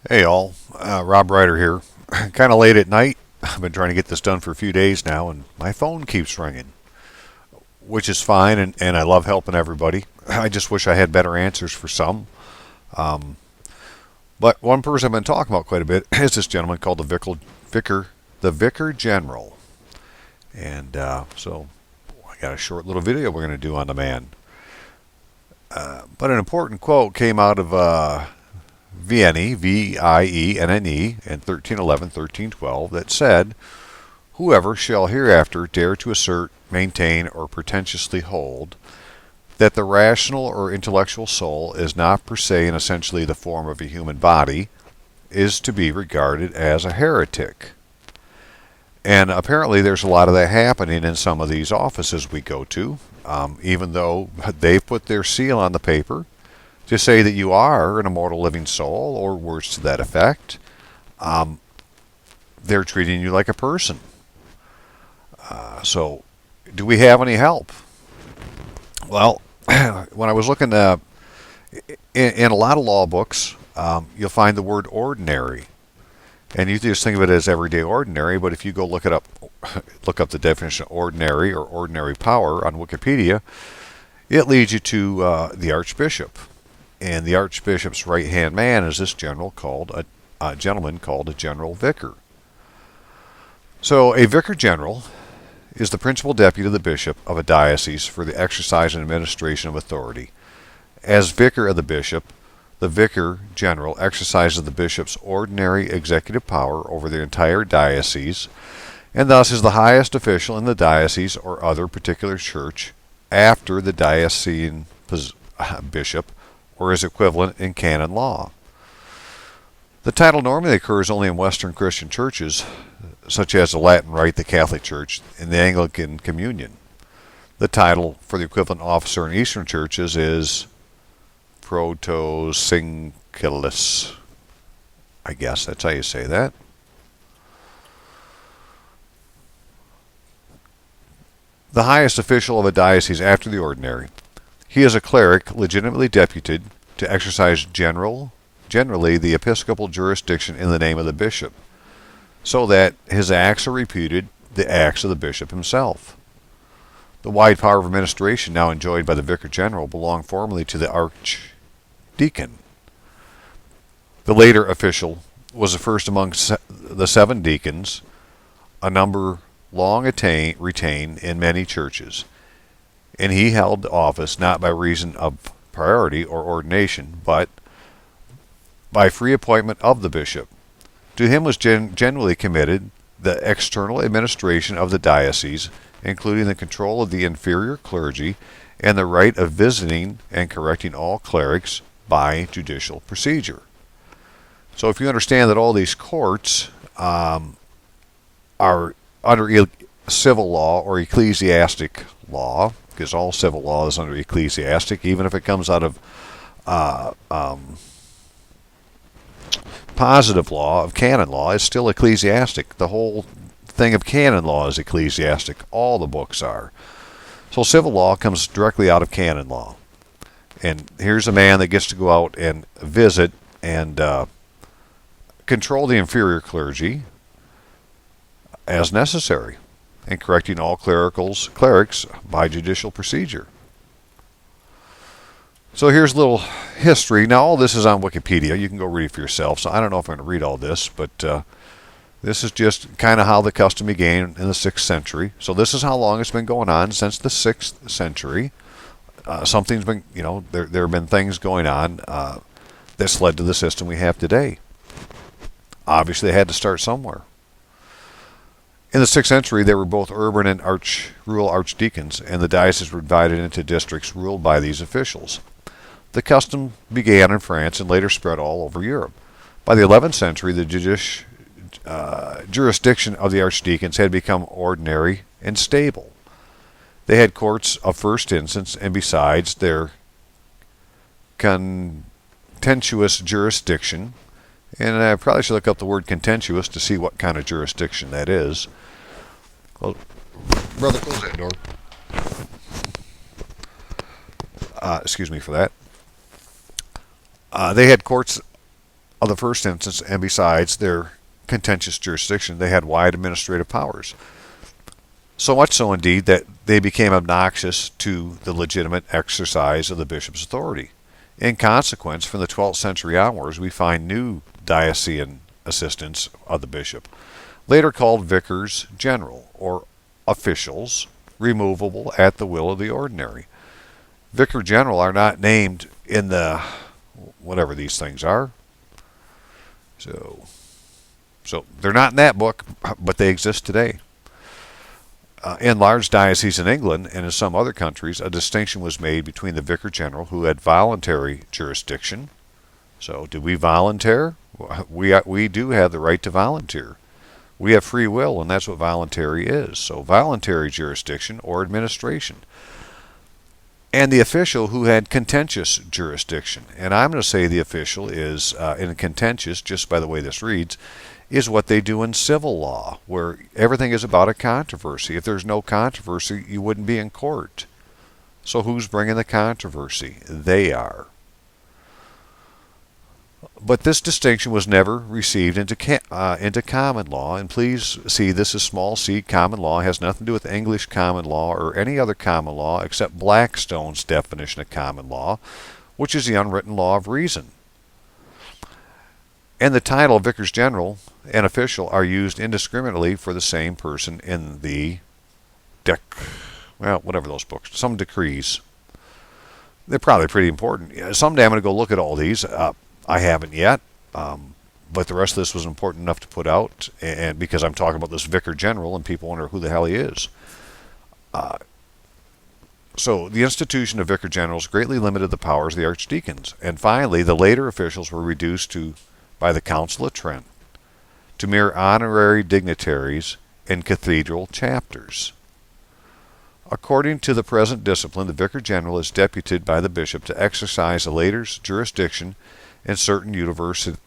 Hey all, Rob Ryder here. Kind of late at night. I've been trying to get this done for a few days now, and my phone keeps ringing, which is fine, and I love helping everybody. I just wish I had better answers for some. Um, but one person I've been talking about quite a bit is this gentleman called the Vicar General, and so I got a short little video we're going to do on the man. But an important quote came out of Vienne, Vienne, in 1311, 1312, that said, "Whoever shall hereafter dare to assert, maintain, or pretentiously hold that the rational or intellectual soul is not per se and essentially the form of a human body is to be regarded as a heretic." And apparently there's a lot of that happening in some of these offices we go to, even though they've put their seal on the paper to say that you are an immortal living soul, or words to that effect. Um, they're treating you like a person. So, do we have any help? Well, when I was looking in a lot of law books, you'll find the word ordinary, and you just think of it as everyday ordinary. But if you go look up the definition of ordinary or ordinary power on Wikipedia, it leads you to the Archbishop. And the Archbishop's right-hand man is this gentleman called a general vicar. So a vicar general is the principal deputy of the bishop of a diocese for the exercise and administration of authority. As vicar of the bishop, the vicar general exercises the bishop's ordinary executive power over the entire diocese, and thus is the highest official in the diocese or other particular church after the diocesan bishop, or his equivalent in canon law. The title normally occurs only in Western Christian churches, such as the Latin Rite, the Catholic Church, and the Anglican Communion. The title for the equivalent officer in Eastern churches is protosyncellus. I guess that's how you say that. The highest official of a diocese after the ordinary. He is a cleric legitimately deputed to exercise generally the episcopal jurisdiction in the name of the bishop, so that his acts are reputed the acts of the bishop himself. The wide power of administration now enjoyed by the vicar general belonged formerly to the archdeacon. The later official was the first among the 7 deacons, a number long retained in many churches, and he held office not by reason of priority or ordination, but by free appointment of the bishop. To him was generally committed the external administration of the diocese, including the control of the inferior clergy and the right of visiting and correcting all clerics by judicial procedure. So if you understand that all these courts are under civil law or ecclesiastic law, because all civil law is under ecclesiastic, even if it comes out of positive law, of canon law, is still ecclesiastic. The whole thing of canon law is ecclesiastic. All the books are. So civil law comes directly out of canon law. And here's a man that gets to go out and visit and control the inferior clergy as necessary, and correcting all clerics by judicial procedure. So here's a little history. Now all this is on Wikipedia. You can go read it for yourself. So I don't know if I'm going to read all this, but this is just kind of how the custom began in the 6th century. So this is how long it's been going on, since the 6th century. Something's been, there have been things going on that's led to the system we have today. Obviously, they had to start somewhere. In the 6th century, there were both urban and rural archdeacons, and the diocese were divided into districts ruled by these officials. The custom began in France and later spread all over Europe. By the 11th century, the jurisdiction of the archdeacons had become ordinary and stable. They had courts of first instance, and besides their contentious jurisdiction, and I probably should look up the word contentious to see what kind of jurisdiction that is. Well, brother, close that door. Excuse me for that. They had courts of the first instance, and besides their contentious jurisdiction, they had wide administrative powers. So much so, indeed, that they became obnoxious to the legitimate exercise of the bishop's authority. In consequence, from the 12th century onwards, we find new diocesan assistants of the bishop, later called vicars general, or officials, removable at the will of the ordinary. Vicar general are not named in the whatever these things are. So they're not in that book, but they exist today. In large dioceses in England and in some other countries, a distinction was made between the Vicar General, who had voluntary jurisdiction. So, did we volunteer? We do have the right to volunteer. We have free will, and that's what voluntary is. So, voluntary jurisdiction or administration. And the official who had contentious jurisdiction. And I'm going to say the official is, in contentious, just by the way this reads, is what they do in civil law, where everything is about a controversy. If there's no controversy, you wouldn't be in court. So who's bringing the controversy? They are. But this distinction was never received into common law. And please see, this is small c, common law. It has nothing to do with English common law or any other common law except Blackstone's definition of common law, which is the unwritten law of reason. And the title of Vicars General and official are used indiscriminately for the same person in the whatever those books, some decrees. They're probably pretty important. Someday I'm going to go look at all these. I haven't yet, but the rest of this was important enough to put out, and because I'm talking about this Vicar General, and people wonder who the hell he is. So the institution of Vicar Generals greatly limited the powers of the archdeacons, and finally the later officials were reduced by the Council of Trent to mere honorary dignitaries in cathedral chapters. According to the present discipline, the Vicar General is deputed by the bishop to exercise the later's jurisdiction in certain universality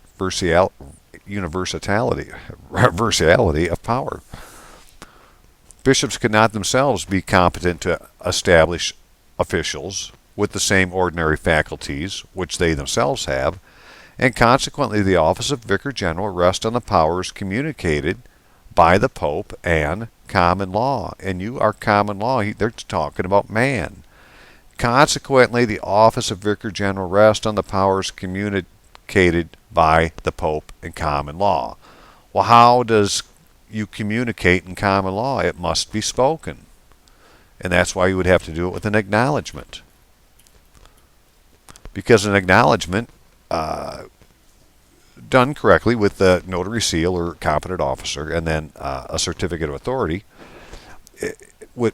of power. Bishops could not themselves be competent to establish officials with the same ordinary faculties which they themselves have, and consequently the office of Vicar General rests on the powers communicated by the Pope and common law. And you are common law. They're talking about man. Consequently, the office of Vicar General rests on the powers communicated by the Pope and common law. Well, how does you communicate in common law? It must be spoken. And that's why you would have to do it with an acknowledgement. Because an acknowledgement done correctly with the notary seal or competent officer and then a certificate of authority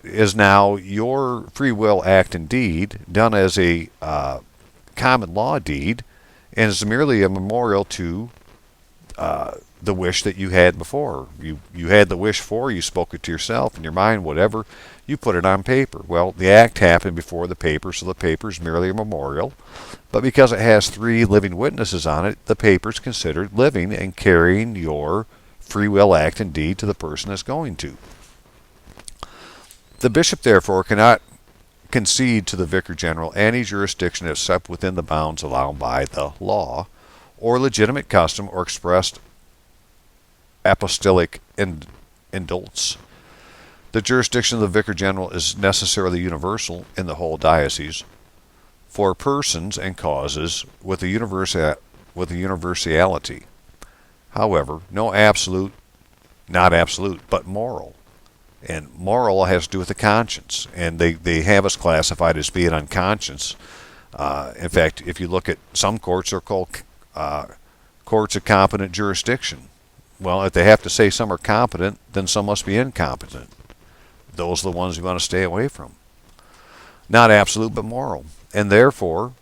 is now your free will act and deed done as a common law deed and is merely a memorial to the wish that you had before. You had the wish for, you spoke it to yourself in your mind, whatever, you put it on paper. Well, the act happened before the paper, so the paper is merely a memorial. But because it has 3 living witnesses on it, the paper is considered living and carrying your free will act and deed to the person that's going to. The bishop, therefore, cannot concede to the Vicar General any jurisdiction except within the bounds allowed by the law, or legitimate custom, or expressed apostolic indults. The jurisdiction of the Vicar General is necessarily universal in the whole diocese for persons and causes with a universality. However, no absolute, not absolute, but moral. And moral has to do with the conscience. And they have us classified as being unconscious. In fact, if you look at some courts, they're called courts of competent jurisdiction. Well, if they have to say some are competent, then some must be incompetent. Those are the ones you want to stay away from. Not absolute, but moral. And therefore,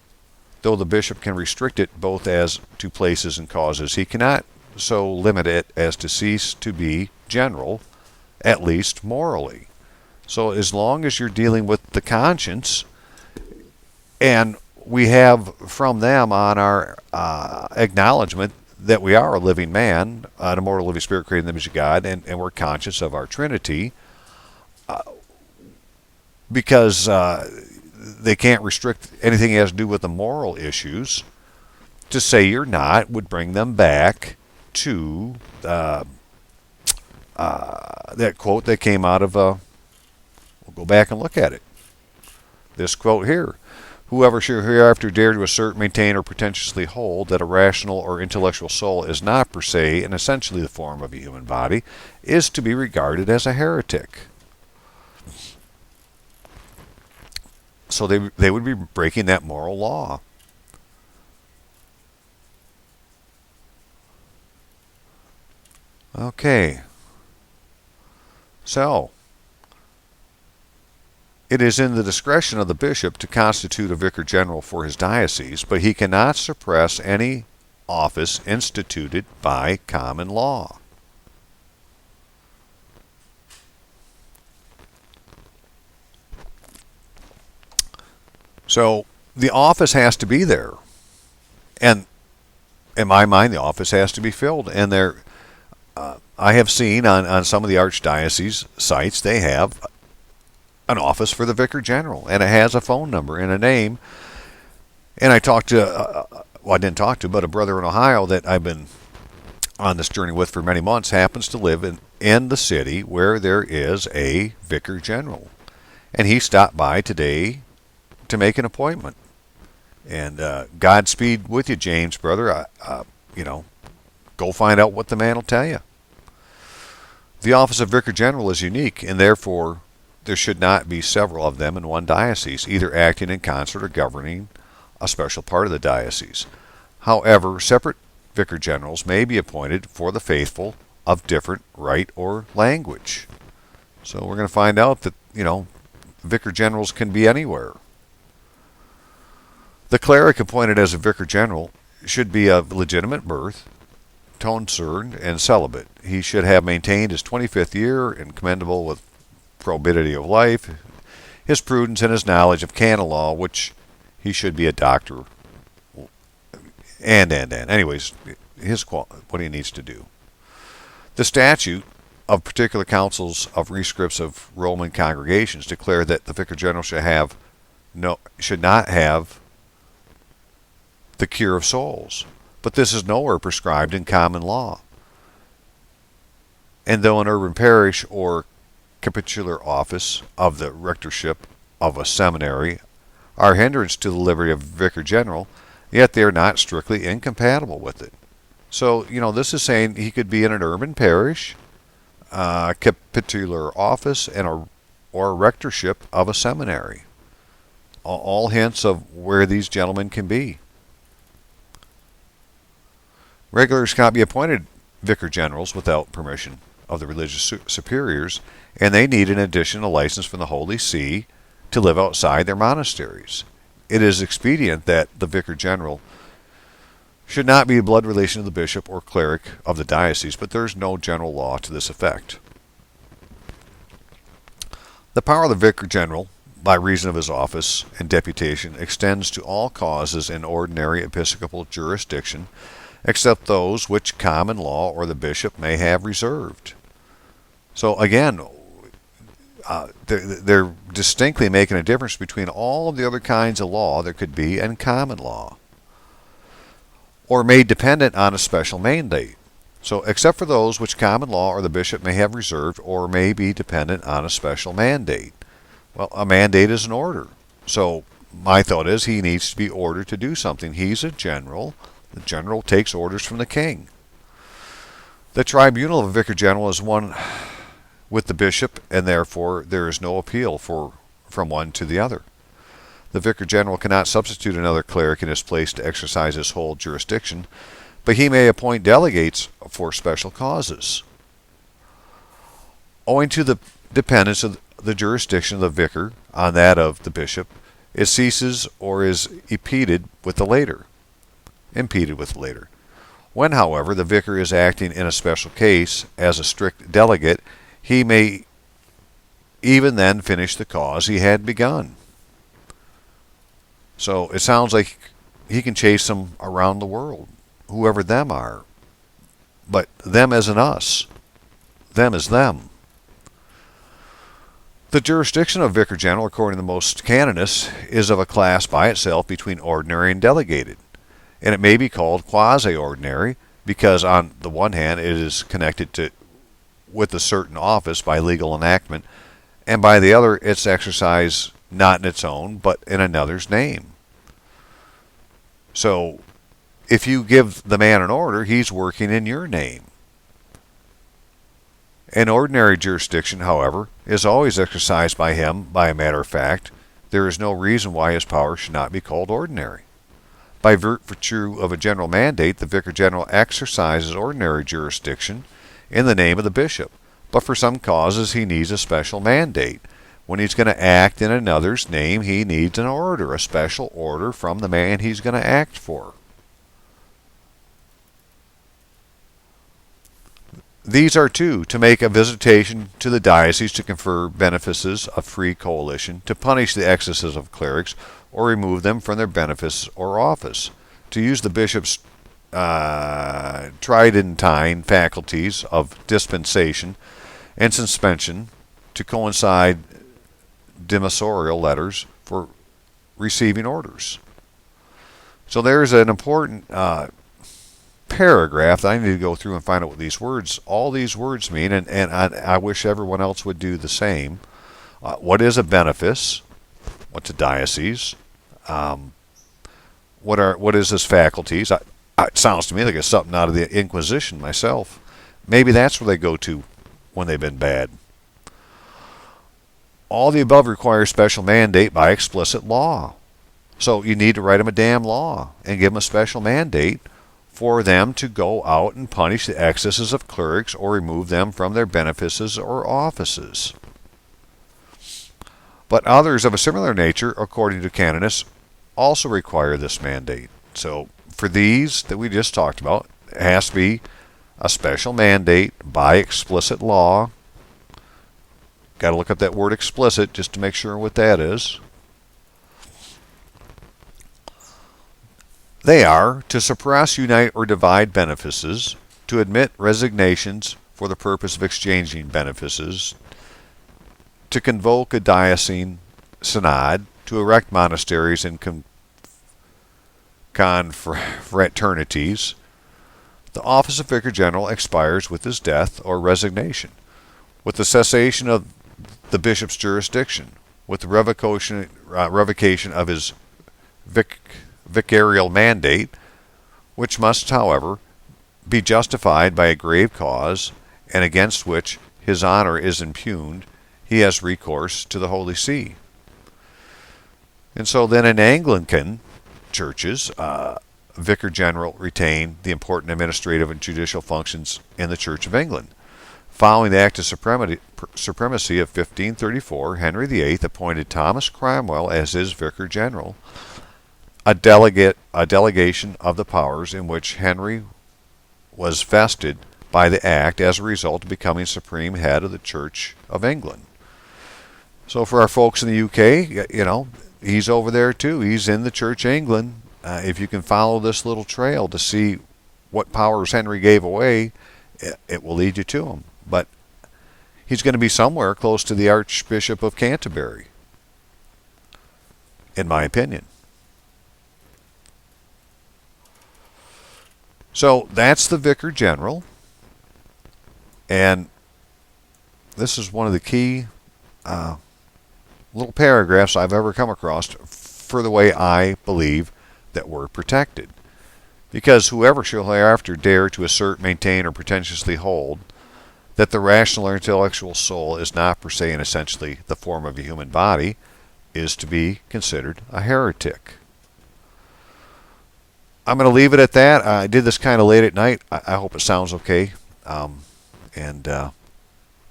though the bishop can restrict it both as to places and causes, he cannot so limit it as to cease to be general, at least morally. So as long as you're dealing with the conscience, and we have from them on our acknowledgement that we are a living man, an immortal living spirit created in the image of God, and we're conscious of our Trinity, because they can't restrict anything that has to do with the moral issues. To say you're not would bring them back to that quote that came out of, we'll go back and look at it. This quote here. Whoever shall hereafter dare to assert, maintain, or pretentiously hold that a rational or intellectual soul is not per se and essentially the form of a human body is to be regarded as a heretic. So they would be breaking that moral law. Okay. So, it is in the discretion of the bishop to constitute a vicar general for his diocese, but he cannot suppress any office instituted by common law. So, the office has to be there. And in my mind, the office has to be filled. And I have seen on some of the archdiocese sites, they have an office for the Vicar General, and it has a phone number and a name. And I talked to, well, I didn't talk to, but a brother in Ohio that I've been on this journey with for many months happens to live in the city where there is a Vicar General. And he stopped by today to make an appointment. And Godspeed with you, James, brother. Go find out what the man will tell you. The office of Vicar General is unique, and therefore there should not be several of them in one diocese, either acting in concert or governing a special part of the diocese. However, separate Vicar Generals may be appointed for the faithful of different rite or language. So we're going to find out that, Vicar Generals can be anywhere. The cleric appointed as a Vicar General should be of legitimate birth, tonsured, and celibate. He should have maintained his 25th year and commendable with probity of life, his prudence, and his knowledge of canon law, which he should be a doctor. Anyways, what he needs to do. The statute of particular councils of rescripts of Roman congregations declare that the Vicar General should not have the cure of souls. But this is nowhere prescribed in common law. And though an urban parish or capitular office of the rectorship of a seminary are hindrance to the liberty of Vicar General, yet they are not strictly incompatible with it. So, this is saying he could be in an urban parish, a capitular office, or a rectorship of a seminary. All hints of where these gentlemen can be. Regulars cannot be appointed Vicar Generals without permission of the religious superiors, and they need in addition a license from the Holy See to live outside their monasteries. It is expedient that the Vicar General should not be a blood relation of the bishop or cleric of the diocese, but there is no general law to this effect. The power of the Vicar General, by reason of his office and deputation, extends to all causes in ordinary episcopal jurisdiction, except those which common law or the bishop may have reserved. So again, they're distinctly making a difference between all of the other kinds of law there could be and common law, or made dependent on a special mandate. So except for those which common law or the bishop may have reserved or may be dependent on a special mandate. Well, a mandate is an order. So my thought is he needs to be ordered to do something. He's a general. The general takes orders from the king. The tribunal of a Vicar General is one with the bishop, and therefore there is no appeal from one to the other. The Vicar General cannot substitute another cleric in his place to exercise his whole jurisdiction, but he may appoint delegates for special causes. Owing to the dependence of the jurisdiction of the vicar on that of the bishop, it ceases or is impeded with the later. When, however, the vicar is acting in a special case as a strict delegate, he may even then finish the cause he had begun. So it sounds like he can chase them around the world, whoever them are. But them as in us. Them as them. The jurisdiction of Vicar General, according to the most canonists, is of a class by itself between ordinary and delegated. And it may be called quasi-ordinary because on the one hand it is connected with a certain office by legal enactment, and by the other it's exercised not in its own but in another's name. So if you give the man an order, he's working in your name. An ordinary jurisdiction, however, is always exercised by him. By a matter of fact, there is no reason why his power should not be called ordinary. By virtue of a general mandate, the Vicar General exercises ordinary jurisdiction in the name of the bishop, but for some causes he needs a special mandate. When he's going to act in another's name, he needs an order, a special order from the man he's going to act for. These are two: to make a visitation to the diocese to confer benefices of free coalition, to punish the excesses of clerics, or remove them from their benefice or office, to use the bishop's tridentine faculties of dispensation and suspension to coincide demissorial letters for receiving orders. So there's an important paragraph that I need to go through and find out what all these words mean, and I wish everyone else would do the same. What is a benefice? What's a diocese? What is his faculties? It sounds to me like it's something out of the Inquisition myself. Maybe that's where they go to when they've been bad. All the above requires special mandate by explicit law. So you need to write them a damn law and give them a special mandate for them to go out and punish the excesses of clerics or remove them from their benefices or offices. But others of a similar nature, according to canonists, also require this mandate. So for these that we just talked about, it has to be a special mandate by explicit law. Got to look up that word explicit just to make sure what that is. They are to suppress, unite, or divide benefices, to admit resignations for the purpose of exchanging benefices, to convoke a diocesan synod, to erect monasteries and confraternities. The office of Vicar General expires with his death or resignation, with the cessation of the bishop's jurisdiction, with the revocation of his vicarial mandate, which must, however, be justified by a grave cause, and against which his honor is impugned. He has recourse to the Holy See. And so then in Anglican churches, Vicar General retain the important administrative and judicial functions in the Church of England. Following the Act of Supremacy of 1534, Henry VIII appointed Thomas Cromwell as his Vicar General, a delegation of the powers in which Henry was vested by the Act as a result of becoming supreme head of the Church of England. So for our folks in the UK, he's over there too. He's in the Church of England. If you can follow this little trail to see what powers Henry gave away, it will lead you to him. But he's going to be somewhere close to the Archbishop of Canterbury, in my opinion. So that's the Vicar General, and this is one of the key little paragraphs I've ever come across for the way I believe that we're protected. Because whoever shall hereafter dare to assert, maintain, or pretentiously hold that the rational or intellectual soul is not per se and essentially the form of a human body is to be considered a heretic. I'm going to leave it at that. I did this kind of late at night. I hope it sounds okay. And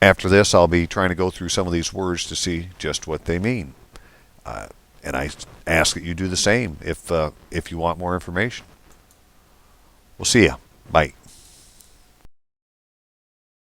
after this, I'll be trying to go through some of these words to see just what they mean. And I ask that you do the same if you want more information. We'll see ya. Bye.